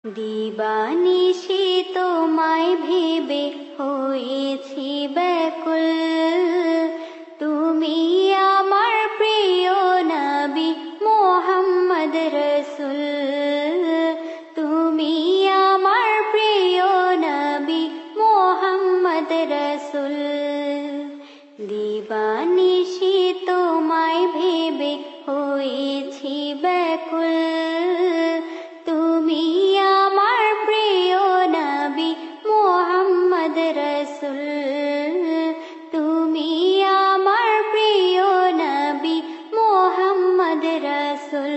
দিবানিশি তোমায় ভেবে হয়েছি ব্যাকুল, তুমি আমার প্রিয় নবী মুহাম্মদ রাসূল, তুমি আমার প্রিয় নবী মুহাম্মদ রাসূল। দিবানিশি তোমায় ভেবে হয়েছি ব্যাকুল, তুমি আমার প্রিয় নবী মুহাম্মদ রাসূল, তুমি আমার প্রিয় নবী মুহাম্মদ রাসূল।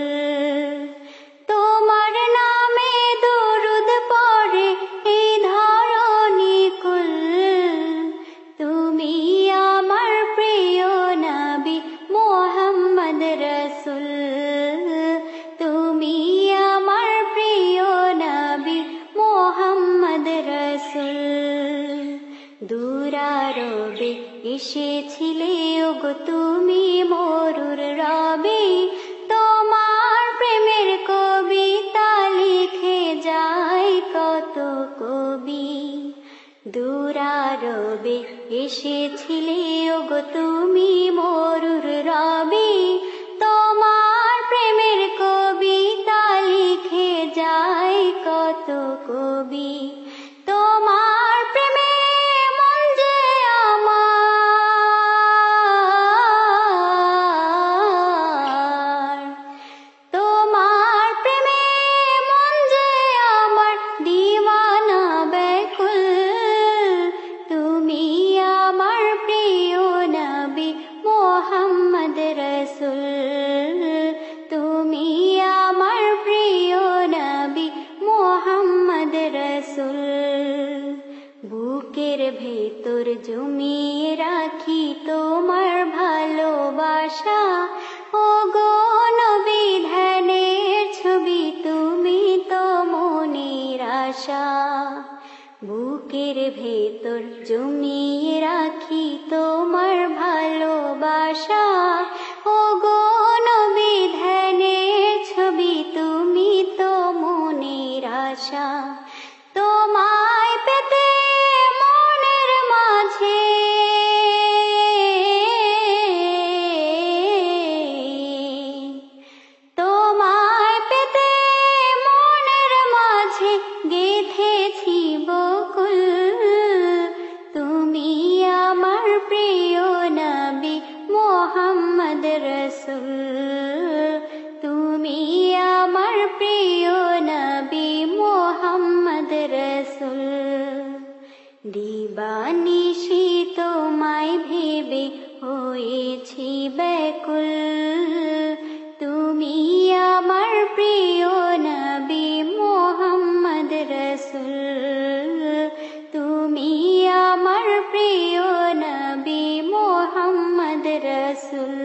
তোমার নামে দরুদ পড়ে এই ধরণী কুল, তুমি আমার প্রিয় নবী মুহাম্মদ রাসূল, তুমি আমার প্রিয় নবী মুহাম্মদ রাসূল। দুরারবে এসেছিলে ওগো তুমি মরুর রবে, তোমার প্রেমের কবিতা লিখে যায় কত কবি। দুরারবে এসেছিলে ওগো তুমি মরুর রবে, তোমার প্রেমের কবিতা লিখে যায় কত কবি। তোমার প্রেমে মন যে আমার, তোমার প্রেমে মন যে আমার দিওয়ানা ব্যাকুল, তুমি আমার প্রিয় নবী মুহাম্মদ রাসূল, তুমি আমার প্রিয় নবী মুহাম্মদ রাসূল। বুকের ভেতর জমিয়ে রাখি তোমার ভালোবাসা, ওগো নবী ধ্যানের ছবি তুমি তো মনের আশা। বুকের ভেতর জমিয়ে রাখি তোমার ভালোবাসা, ওগো নবী ধ্যানের ছবি তুমি তো মনের আশা। তোমায় পেতে মনের মাঝে তোমায় পেতে মনের মাঝে গেঁথেছি বকুল, তুমি আমার প্রিয় নবী মুহাম্মদ রাসূল, তুমি আমার প্রিয় নবী মুহাম্মদ রাসূল। দিবানিশি তোমায় ভেবে হয়েছি ব্যাকুল, তুমি আমার প্রিয় নবী মুহাম্মদ রাসূল, তুমি আমার প্রিয় নবী মুহাম্মদ রাসূল।